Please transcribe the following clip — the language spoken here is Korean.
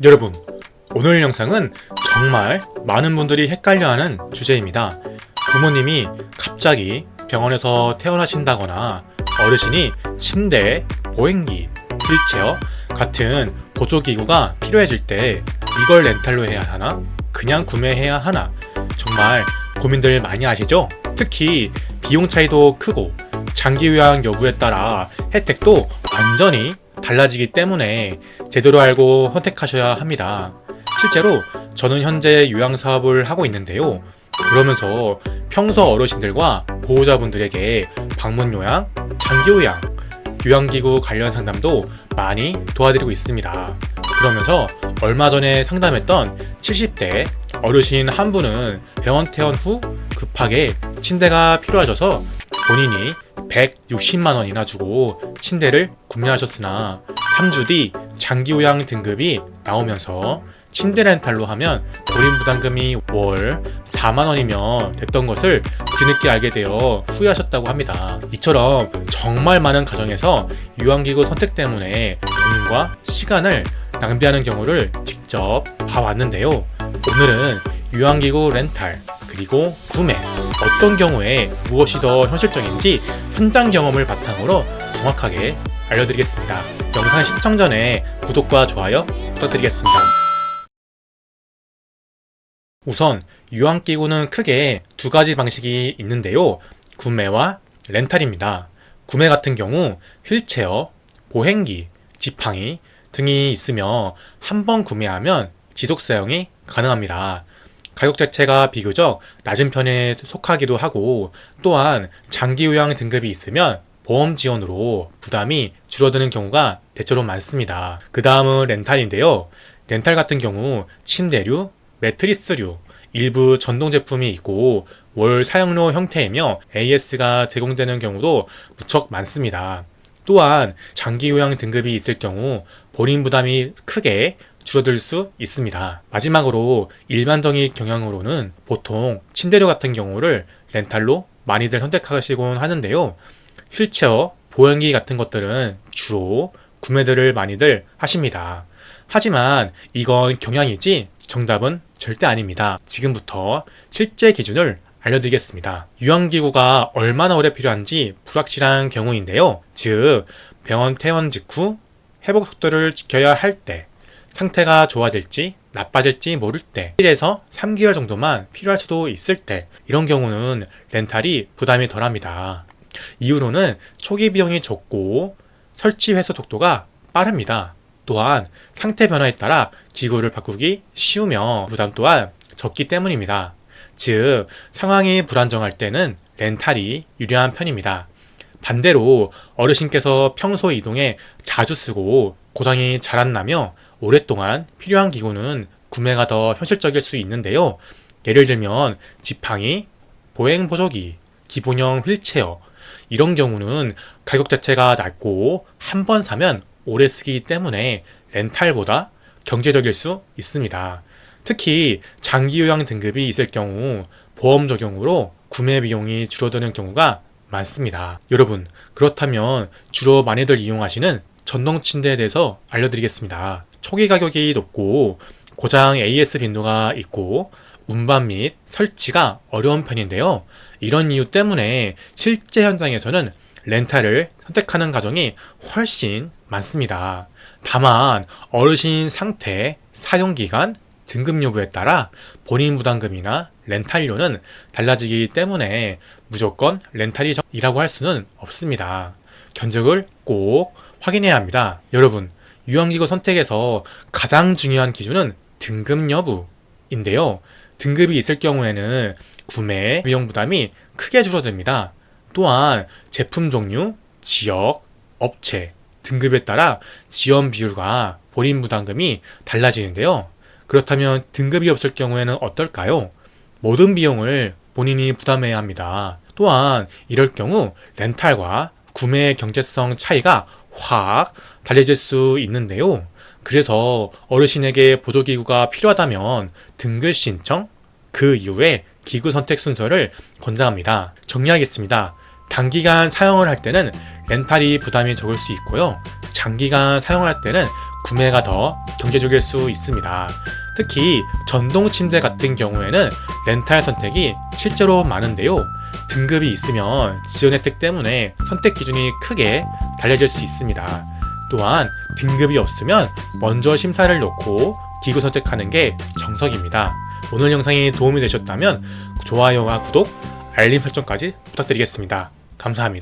여러분, 오늘 영상은 정말 많은 분들이 헷갈려하는 주제입니다. 부모님이 갑자기 병원에서 퇴원하신다거나 어르신이 침대, 보행기, 휠체어 같은 보조기구가 필요해질 때 이걸 렌탈로 해야 하나? 그냥 구매해야 하나? 정말 고민들 많이 하시죠? 특히 비용 차이도 크고 장기 요양 여부에 따라 혜택도 완전히 달라지기 때문에 제대로 알고 선택하셔야 합니다. 실제로 저는 현재 요양 사업을 하고 있는데요. 그러면서 평소 어르신들과 보호자분들에게 방문 요양, 장기 요양, 요양기구 관련 상담도 많이 도와드리고 있습니다. 그러면서 얼마 전에 상담했던 70대 어르신 한 분은 병원 퇴원 후 급하게 침대가 필요하셔서 본인이 160만 원이나 주고 침대를 구매하셨으나 3주 뒤 장기요양 등급이 나오면서 침대 렌탈로 하면 본인 부담금이 월 4만 원이면 됐던 것을 뒤늦게 알게 되어 후회하셨다고 합니다. 이처럼 정말 많은 가정에서 요양기구 선택 때문에 돈과 시간을 낭비하는 경우를 직접 봐왔는데요. 오늘은 요양기구 렌탈 그리고 구매, 어떤 경우에 무엇이 더 현실적인지 현장 경험을 바탕으로 정확하게 알려드리겠습니다. 영상 시청 전에 구독과 좋아요 부탁드리겠습니다. 우선 요양기구는 크게 두 가지 방식이 있는데요. 구매와 렌탈입니다. 구매 같은 경우 휠체어, 보행기, 지팡이 등이 있으며 한 번 구매하면 지속 사용이 가능합니다. 가격 자체가 비교적 낮은 편에 속하기도 하고 또한 장기 요양 등급이 있으면 보험 지원으로 부담이 줄어드는 경우가 대체로 많습니다. 그 다음은 렌탈인데요. 렌탈 같은 경우 침대류, 매트리스류, 일부 전동 제품이 있고 월 사용료 형태이며 AS가 제공되는 경우도 무척 많습니다. 또한 장기 요양 등급이 있을 경우 본인 부담이 크게 줄어들 수 있습니다. 마지막으로 일반적인 경향으로는 보통 침대류 같은 경우를 렌탈로 많이들 선택하시곤 하는데요. 휠체어, 보행기 같은 것들은 주로 구매들을 많이들 하십니다. 하지만 이건 경향이지 정답은 절대 아닙니다. 지금부터 실제 기준을 알려드리겠습니다. 요양기구가 얼마나 오래 필요한지 불확실한 경우인데요. 즉, 병원 퇴원 직후 회복 속도를 지켜야 할 때, 상태가 좋아질지 나빠질지 모를 때 1에서 3개월 정도만 필요할 수도 있을 때 이런 경우는 렌탈이 부담이 덜합니다. 이유로는 초기 비용이 적고 설치 회수 속도가 빠릅니다. 또한 상태 변화에 따라 기구를 바꾸기 쉬우며 부담 또한 적기 때문입니다. 즉 상황이 불안정할 때는 렌탈이 유리한 편입니다. 반대로 어르신께서 평소 이동에 자주 쓰고 고장이 잘 안 나며 오랫동안 필요한 기구는 구매가 더 현실적일 수 있는데요. 예를 들면 지팡이, 보행 보조기, 기본형 휠체어 이런 경우는 가격 자체가 낮고 한 번 사면 오래 쓰기 때문에 렌탈보다 경제적일 수 있습니다. 특히 장기 요양 등급이 있을 경우 보험 적용으로 구매 비용이 줄어드는 경우가 많습니다. 여러분, 그렇다면 주로 많이들 이용하시는 전동 침대에 대해서 알려드리겠습니다. 초기 가격이 높고 고장 AS 빈도가 있고 운반 및 설치가 어려운 편인데요. 이런 이유 때문에 실제 현장에서는 렌탈을 선택하는 가정이 훨씬 많습니다. 다만 어르신 상태, 사용기간, 등급 여부에 따라 본인 부담금이나 렌탈료는 달라지기 때문에 무조건 렌탈이 적이라고 할 수는 없습니다. 견적을 꼭 확인해야 합니다. 여러분, 요양기구 선택에서 가장 중요한 기준은 등급 여부인데요. 등급이 있을 경우에는 구매 비용 부담이 크게 줄어듭니다. 또한 제품 종류, 지역, 업체, 등급에 따라 지원 비율과 본인 부담금이 달라지는데요. 그렇다면 등급이 없을 경우에는 어떨까요? 모든 비용을 본인이 부담해야 합니다. 또한 이럴 경우 렌탈과 구매의 경제성 차이가 확 달라질 수 있는데요. 그래서 어르신에게 보조기구가 필요하다면 등급 신청, 그 이후에 기구 선택 순서를 권장합니다. 정리하겠습니다. 단기간 사용을 할 때는 렌탈이 부담이 적을 수 있고요. 장기간 사용할 때는 구매가 더 경제적일 수 있습니다. 특히 전동 침대 같은 경우에는 렌탈 선택이 실제로 많은데요. 등급이 있으면 지원 혜택 때문에 선택 기준이 크게 달라질 수 있습니다. 또한 등급이 없으면 먼저 심사를 놓고 기구 선택하는 게 정석입니다. 오늘 영상이 도움이 되셨다면 좋아요와 구독, 알림 설정까지 부탁드리겠습니다. 감사합니다.